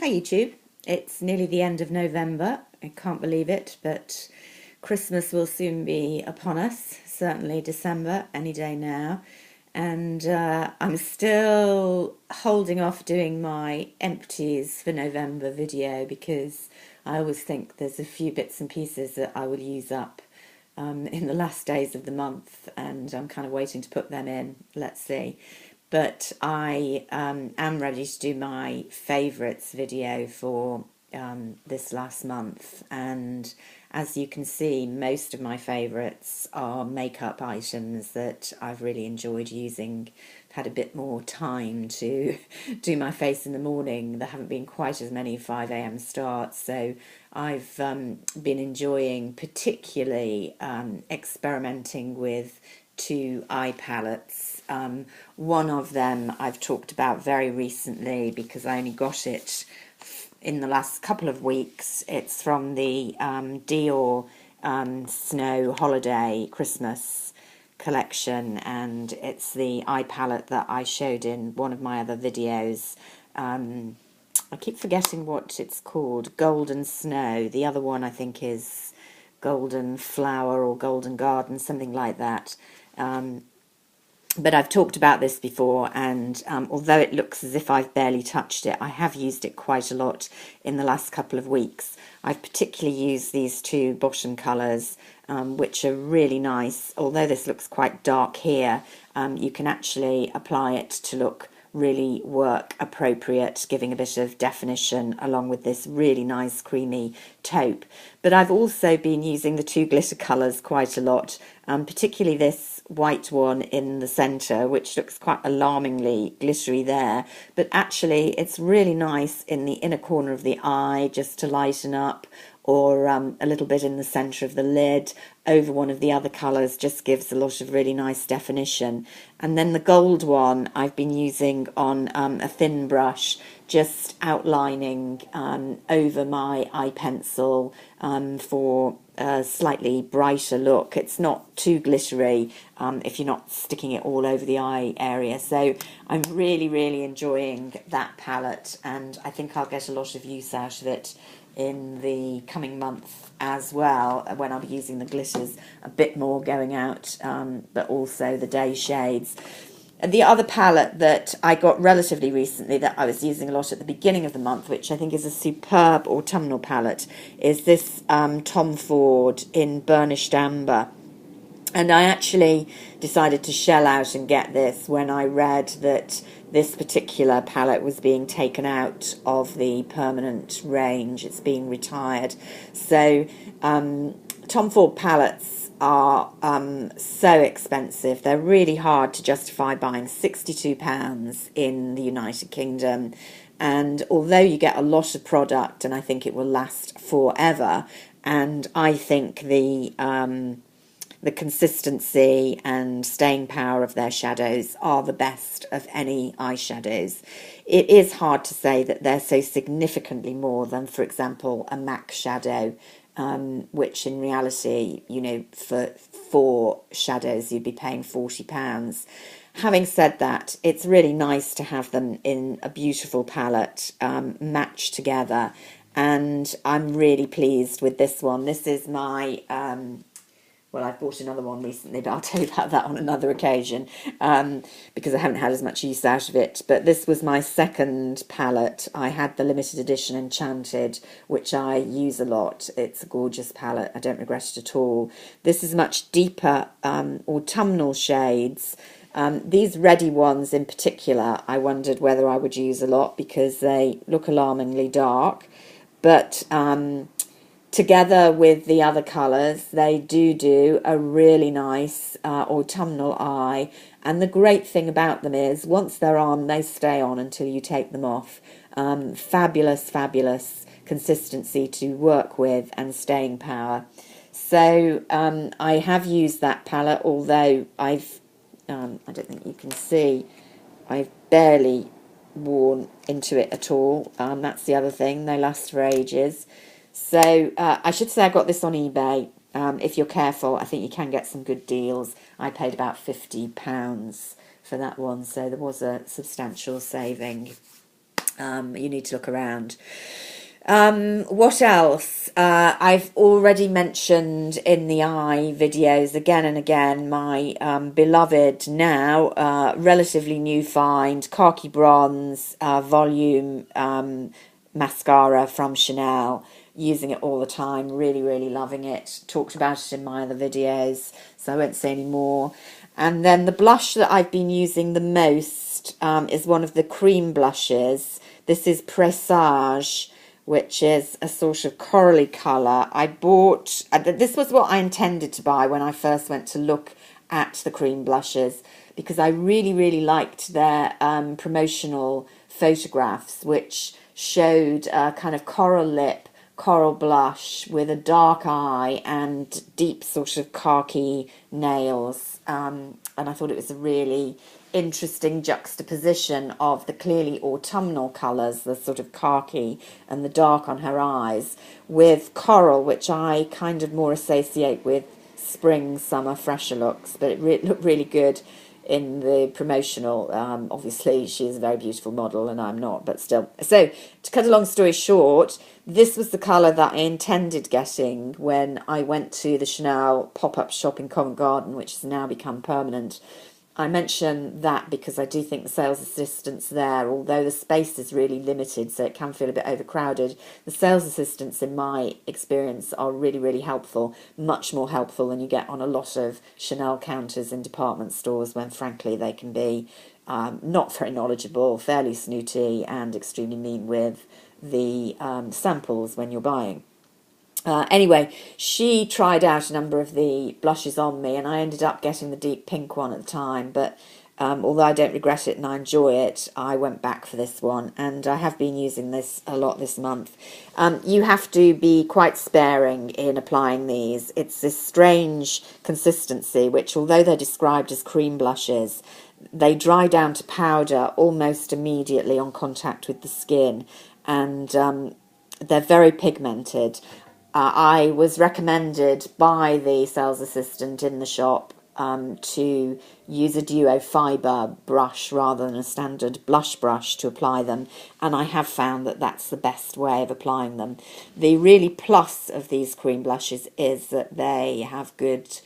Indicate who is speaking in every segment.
Speaker 1: Hi YouTube, it's nearly the end of November. I can't believe it, but Christmas will soon be upon us, certainly December, any day now. And I'm still holding off doing my empties for November video because I always think there's a few bits and pieces that I will use up in the last days of the month, and I'm kind of waiting to put them in. Let's see. But I am ready to do my favourites video for this last month, and as you can see, most of my favourites are makeup items that I've really enjoyed using. I've had a bit more time to do my face in the morning. There haven't been quite as many 5 a.m. starts, so I've been enjoying particularly experimenting with two eye palettes. One of them I've talked about very recently because I only got it in the last couple of weeks. It's from the Dior Snow Holiday Christmas collection, and it's the eye palette that I showed in one of my other videos. I keep forgetting what it's called. Golden Snow. The other one I think is Golden Flower or Golden Garden, something like that. But I've talked about this before, and although it looks as if I've barely touched it, I have used it quite a lot in the last couple of weeks. I've particularly used these two bottom colours, which are really nice. Although this looks quite dark here, you can actually apply it to look really work appropriate, giving a bit of definition along with this really nice creamy taupe. But I've also been using the two glitter colours quite a lot, particularly this white one in the centre, which looks quite alarmingly glittery there, but actually it's really nice in the inner corner of the eye just to lighten up, or a little bit in the centre of the lid over one of the other colours, just gives a lot of really nice definition. And then the gold one I've been using on a thin brush, just outlining over my eye pencil for a slightly brighter look. It's not too glittery if you're not sticking it all over the eye area. So I'm really enjoying that palette, and I think I'll get a lot of use out of it in the coming month as well, when I'll be using the glitters a bit more going out, but also the day shades. The other palette that I got relatively recently that I was using a lot at the beginning of the month, which I think is a superb autumnal palette, is this Tom Ford in Burnished Amber. And I actually decided to shell out and get this when I read that this particular palette was being taken out of the permanent range. It's being retired. So Tom Ford palettes are so expensive. They're really hard to justify buying. £62 in the United Kingdom. And although you get a lot of product, and I think it will last forever, and I think the consistency and staying power of their shadows are the best of any eyeshadows. It is hard to say that they're so significantly more than, for example, a MAC shadow, which in reality, you know, for 4 shadows you'd be paying £40. Having said that, it's really nice to have them in a beautiful palette, matched together, and I'm really pleased with this one. This is my well, I've bought another one recently, but I'll tell you about that on another occasion, because I haven't had as much use out of it. But this was my second palette. I had the limited edition Enchanted, which I use a lot. It's a gorgeous palette. I don't regret it at all. This is much deeper autumnal shades. These ready ones in particular, I wondered whether I would use a lot because they look alarmingly dark. But together with the other colours, they do a really nice autumnal eye. And the great thing about them is, once they're on, they stay on until you take them off. Fabulous consistency to work with and staying power. So I have used that palette, although I don't think you can see, I've barely worn into it at all. That's the other thing, they last for ages. So I should say I got this on eBay. If you're careful, I think you can get some good deals. I paid about £50 for that one, so there was a substantial saving. You need to look around. What else? I've already mentioned in the eye videos again and again my beloved now relatively new find khaki bronze volume mascara from Chanel. Using it all the time, really, really loving it. Talked about it in my other videos, so I won't say any more. And then the blush that I've been using the most is one of the cream blushes. This is Presage, which is a sort of corally colour. I bought, this was what I intended to buy when I first went to look at the cream blushes, because I really, really liked their promotional photographs, which showed a kind of coral lip, coral blush with a dark eye and deep sort of khaki nails. And I thought it was a really interesting juxtaposition of the clearly autumnal colours, the sort of khaki and the dark on her eyes, with coral, which I kind of more associate with spring, summer, fresher looks. But it looked really good in the promotional. Obviously she's a very beautiful model and I'm not, but still. So to cut a long story short, this was the colour that I intended getting when I went to the Chanel pop-up shop in Covent Garden, which has now become permanent. I mention that because I do think the sales assistants there, although the space is really limited, so it can feel a bit overcrowded, the sales assistants, in my experience, are really, really helpful, much more helpful than you get on a lot of Chanel counters in department stores, when frankly they can be not very knowledgeable, fairly snooty, and extremely mean with the samples when you're buying. Anyway, she tried out a number of the blushes on me, and I ended up getting the deep pink one at the time. But although I don't regret it and I enjoy it, I went back for this one, and I have been using this a lot this month. You have to be quite sparing in applying these. It's this strange consistency, which although they're described as cream blushes, they dry down to powder almost immediately on contact with the skin, and they're very pigmented. I was recommended by the sales assistant in the shop to use a duo fibre brush rather than a standard blush brush to apply them, and I have found that that's the best way of applying them. The really plus of these cream blushes is that they have good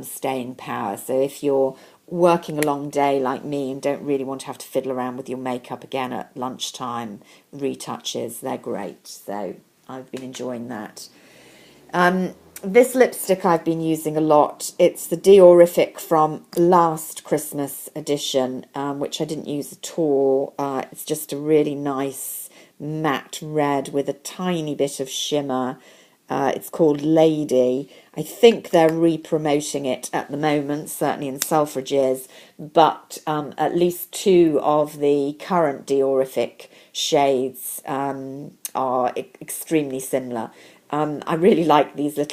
Speaker 1: staying power, so if you're working a long day like me and don't really want to have to fiddle around with your makeup again at lunchtime retouches, they're great. So I've been enjoying that. This lipstick I've been using a lot. It's the Diorific from last Christmas edition, which I didn't use at all. It's just a really nice matte red with a tiny bit of shimmer. It's called Lady. I think they're re-promoting it at the moment, certainly in Selfridges, but at least two of the current Diorific shades are extremely similar. I really like these the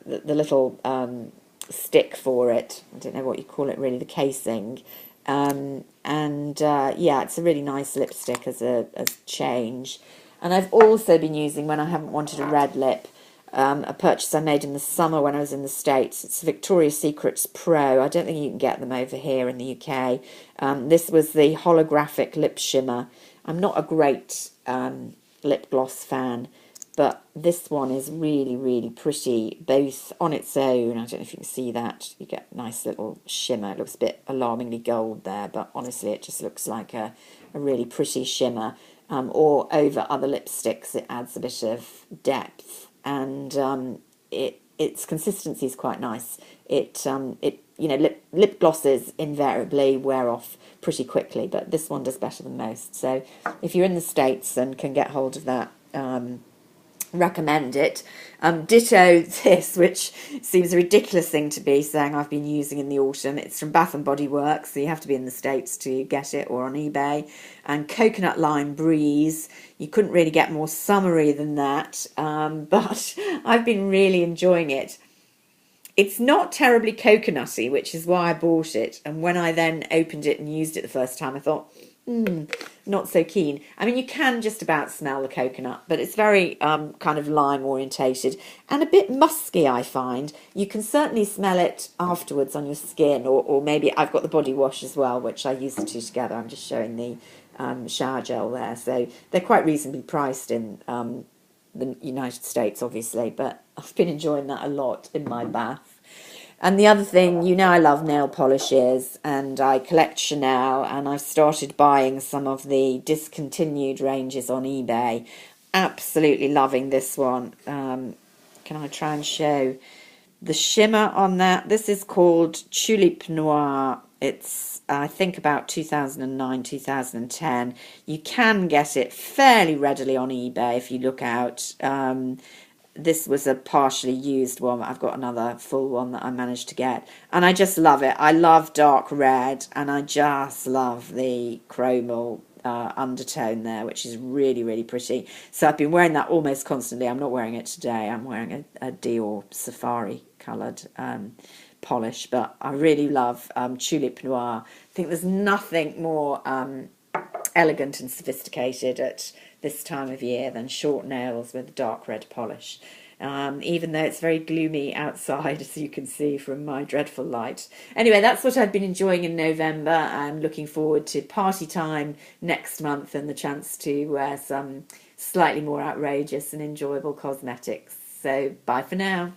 Speaker 1: little stick for it. I don't know what you call it really, the casing. Yeah, it's a really nice lipstick as a change. And I've also been using, when I haven't wanted a red lip, a purchase I made in the summer when I was in the States. It's Victoria's Secret's Pro. I don't think you can get them over here in the UK. This was the holographic lip shimmer. I'm not a great lip gloss fan, but this one is really, really pretty, both on its own. I don't know if you can see that. You get a nice little shimmer. It looks a bit alarmingly gold there, but honestly it just looks like a really pretty shimmer. Or over other lipsticks, it adds a bit of depth, and its consistency is quite nice. Lip glosses invariably wear off pretty quickly, but this one does better than most. So if you're in the States and can get hold of that, recommend it. Ditto this, which seems a ridiculous thing to be saying I've been using in the autumn. It's from Bath and Body Works, so you have to be in the States to get it, or on eBay. And Coconut Lime Breeze. You couldn't really get more summery than that, but I've been really enjoying it. It's not terribly coconutty, which is why I bought it. And when I then opened it and used it the first time, I thought, not so keen. I mean, you can just about smell the coconut, but it's very kind of lime orientated and a bit musky, I find. You can certainly smell it afterwards on your skin, or maybe I've got the body wash as well, which I use the two together. I'm just showing the shower gel there. So they're quite reasonably priced in the United States, obviously, but I've been enjoying that a lot in my bath. And the other thing, I love nail polishes, and I collect Chanel, and I've started buying some of the discontinued ranges on eBay. Absolutely loving this one. Can I try and show the shimmer on that? This is called Tulip Noir. It's, I think, about 2009, 2010. You can get it fairly readily on eBay if you look out. This was a partially used one. I've got another full one that I managed to get. And I just love it. I love dark red, and I just love the chromal undertone there, which is really, really pretty. So I've been wearing that almost constantly. I'm not wearing it today. I'm wearing a Dior Safari coloured polish, but I really love Tulip Noir. I think there's nothing more elegant and sophisticated at this time of year than short nails with dark red polish. Even though it's very gloomy outside, as you can see from my dreadful light. Anyway, that's what I've been enjoying in November. I'm looking forward to party time next month and the chance to wear some slightly more outrageous and enjoyable cosmetics. So bye for now.